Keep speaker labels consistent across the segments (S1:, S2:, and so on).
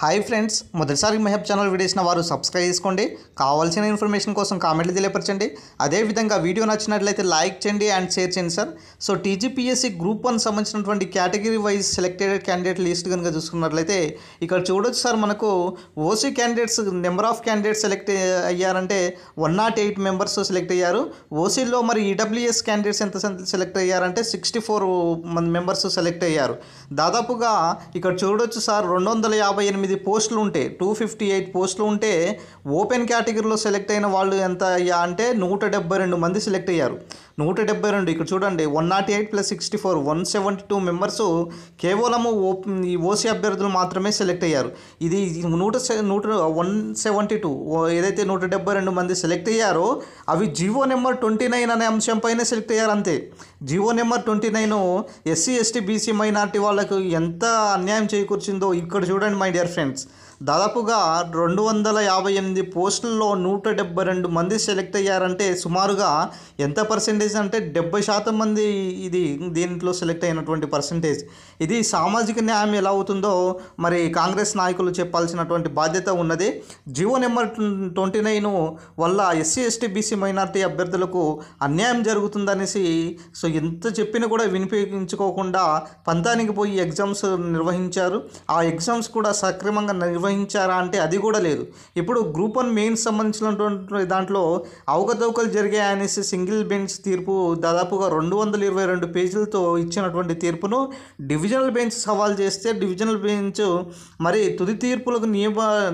S1: Hi friends, మొదటిసారి Mehab channel వీడియోసిన వారు subscribe చేసుకోండి. కావాల్సిన ఇన్ఫర్మేషన్ కోసం కామెంట్లు తెలియపరచండి. అదేవిధంగా వీడియో నచ్చినట్లయితే లైక్ చేయండి అండ్ షేర్ చేయండి సార్. సో టీజీపీఎస్సీ గ్రూప్ 1 సంబంధించినటువంటి category wise selected candidate list కనుక చూసుకున్నట్లయితే ఇక్కడ చూడొచ్చు సార్. మనకు OC candidates number of candidates select అయ్యారంటే 108 మెంబర్స్ సెలెక్ట్ అయ్యారు. ఓసీలో మరి ఈడబ్ల్యూఎస్ క్యాండిడేట్స్ ఎంత సెలెక్ట్ అయ్యారంటే 64 మెంబర్స్ సెలెక్ట్ అయ్యారు. దాదాపుగా ఇక్కడ చూడొచ్చు సార్, 258 పోస్టులు ఉంటే 258 పోస్టులు ఉంటే ఓపెన్ కేటగిరీలో సెలెక్ట్ అయిన వాళ్ళు ఎంత అయ్యా అంటే 172 మంది సెలెక్ట్ అయ్యారు. 172 ఇక్కడ చూడండి, 108 + 64 172 మెంబర్స్ కేవలము ఈ ఓసీ అభ్యర్థులు మాత్రమే సెలెక్ట్ అయ్యారు. ఇది 172 ఏదైతే 172 మంది సెలెక్ట్ అయ్యారో అవి జీవో నెంబర్ 29 అనే అంశంపైనే సెలెక్ట్ అయ్యారు అంతే. GO number 29 SC ST BC minority వాళ్ళకు ఎంత అన్యాయం చేకూర్చిందో ఇక్కడ చూడండి మై డియర్ ఫ్రెండ్స్. దాదాపుగా 258 పోస్టుల్లో 172 మంది సెలెక్ట్ అయ్యారంటే సుమారుగా ఎంత పర్సెంటేజ్ అంటే 70% మంది దీంట్లో సెలెక్ట్ అయినటువంటి పర్సెంటేజ్. ఇది సామాజిక న్యాయం ఎలా అవుతుందో మరి కాంగ్రెస్ నాయకులు చెప్పాల్సినటువంటి బాధ్యత ఉన్నది. జియో నెంబర్ 29 వల్ల ఎస్సీ ఎస్టీ బీసీ మైనార్టీ అభ్యర్థులకు అన్యాయం జరుగుతుందనేసి సో ఎంత చెప్పినా కూడా వినిపించుకోకుండా పంతానికి పోయి ఎగ్జామ్స్ నిర్వహించారు. ఆ ఎగ్జామ్స్ కూడా సక్రమంగా నిర్వహించారా అంటే అది కూడా లేదు. ఇప్పుడు గ్రూప్ 1 మెయిన్స్ సంబంధించినటువంటి దాంట్లో అవకతవకలు జరిగాయనేసి సింగిల్ బెంచ్ తీర్పు దాదాపుగా 222 పేజీలతో ఇచ్చినటువంటి తీర్పును డివిజనల్ బెంచ్ సవాల్ చేస్తే డివిజనల్ బెంచ్ మరి తుది తీర్పులకు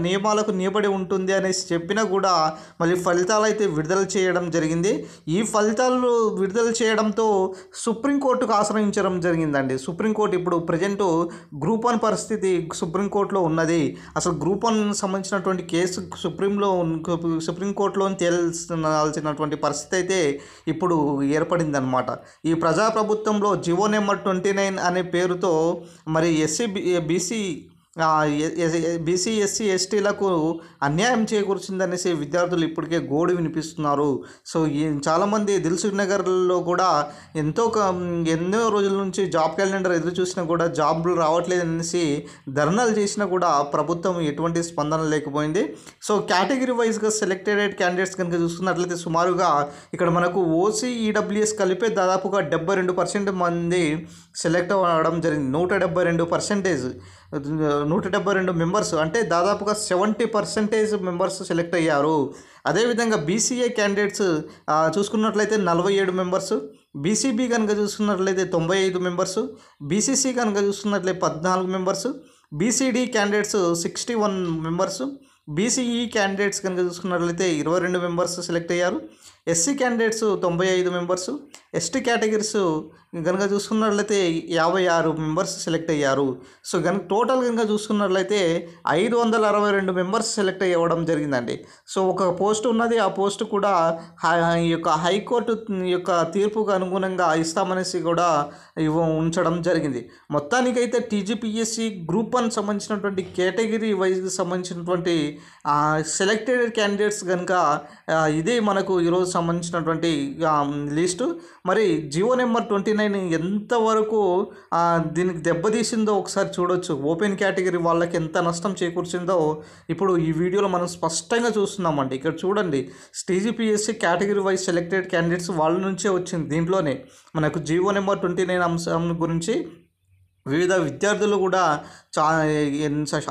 S1: నియమాలకు నియబడి ఉంటుంది అనేసి చెప్పినా కూడా మళ్ళీ ఫలితాలు అయితే విడుదల చేయడం జరిగింది. ఈ ఫలితాలు విడుదల చేయడంతో సుప్రీంకోర్టుకు ఆశ్రయించడం జరిగిందండి. సుప్రీంకోర్టు ఇప్పుడు ప్రజెంట్ గ్రూప్ 1 పరిస్థితి సుప్రీంకోర్టులో ఉన్నది. అసలు గ్రూప్ 1 సంబంధించినటువంటి కేసు సుప్రీంకోర్టులో తేల్చాల్సినటువంటి పరిస్థితి అయితే ఇప్పుడు ఏర్పడిందనమాట. ఈ ప్రజాప్రభుత్వంలో జివో నెంబర్ 29 అనే పేరుతో మరి బీసీ ఎస్సీ ఎస్టీలకు అన్యాయం చేకూర్చిందనేసి విద్యార్థులు ఇప్పటికే గోడు వినిపిస్తున్నారు. సో చాలామంది దిల్సుఖ్ నగర్లో కూడా ఎన్నో రోజుల నుంచి జాబ్ క్యాలెండర్ ఎదురు చూసినా కూడా జాబ్లు రావట్లేదు అనేసి ధర్నాలు చేసినా కూడా ప్రభుత్వం ఎటువంటి స్పందన లేకపోయింది. సో కేటగిరీ వైజ్గా సెలెక్టెడ్ క్యాండిడేట్స్ కనుక చూసుకున్నట్లయితే సుమారుగా ఇక్కడ మనకు ఓసీ ఈడబ్ల్యూఎస్ కలిపే దాదాపుగా 72% మంది సెలెక్ట్ అవ్వడం జరిగింది. 172 మెంబర్స్ అంటే దాదాపుగా 70% మెంబర్స్ సెలెక్ట్ అయ్యారు. అదేవిధంగా బీసీఏ క్యాండిడేట్స్ చూసుకున్నట్లయితే 47 మెంబర్స్, బీసీబీ కనుక చూసుకున్నట్లయితే 95 మెంబర్స్, బీసీసీ కనుక చూసుకున్నట్లయితే 14 members, BCD candidates 61 members, BCE candidates కనుక చూసుకున్నట్లయితే 22 మెంబర్స్ సెలెక్ట్ అయ్యారు. SC candidates 95 members, ST categories కనుక చూసుకున్నట్లయితే 56 మెంబర్స్ సెలెక్ట్ అయ్యారు. సో కనుక టోటల్ కనుక చూసుకున్నట్లయితే 562 మెంబర్స్ సెలెక్ట్ అవ్వడం జరిగిందండి. సో ఒక పోస్ట్ ఉన్నది, ఆ పోస్ట్ కూడా ఈ యొక్క హైకోర్టు యొక్క తీర్పుకు అనుగుణంగా ఇస్తామనేసి కూడా ఉంచడం జరిగింది. మొత్తానికైతే టీజీపీఎస్సీ గ్రూప్ 1 సంబంధించినటువంటి కేటగిరీ వైజ్కి సంబంధించినటువంటి సెలెక్టెడ్ క్యాండిడేట్స్ కనుక ఇదే మనకు ఈరోజు సంబంధించినటువంటి లిస్టు. మరి జియో నెంబర్ 29 ఎంతవరకు దీనికి దెబ్బతీసిందో ఒకసారి చూడొచ్చు. ఓపెన్ కేటగిరీ వాళ్ళకి ఎంత నష్టం చేకూర్చిందో ఇప్పుడు ఈ వీడియోలో మనం స్పష్టంగా చూస్తున్నామండి. ఇక్కడ చూడండి, TGPSC category wise selected candidates వాళ్ళ నుంచే వచ్చింది. దీంట్లోనే మనకు జియో నెంబర్ 29 అంశం గురించి వివిధ విద్యార్థులు కూడా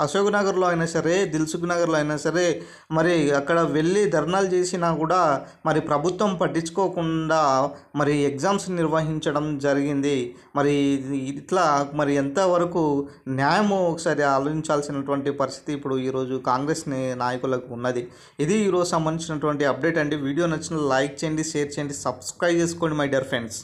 S1: అశోక్ నగర్లో అయినా సరే, దిల్సుఖ్ నగర్లో అయినా సరే మరి అక్కడ వెళ్ళి ధర్నాలు చేసినా కూడా మరి ప్రభుత్వం పట్టించుకోకుండా మరి ఎగ్జామ్స్ నిర్వహించడం జరిగింది. మరి ఇట్లా మరి ఎంతవరకు న్యాయము ఒకసారి ఆలోచించాల్సినటువంటి పరిస్థితి ఇప్పుడు ఈరోజు కాంగ్రెస్ నాయకులకు ఉన్నది. ఇది ఈరోజు సంబంధించినటువంటి అప్డేట్ అండి. వీడియో నచ్చిన లైక్ చేయండి, షేర్ చేయండి, సబ్స్క్రైబ్ చేసుకోండి మై డియర్ ఫ్రెండ్స్.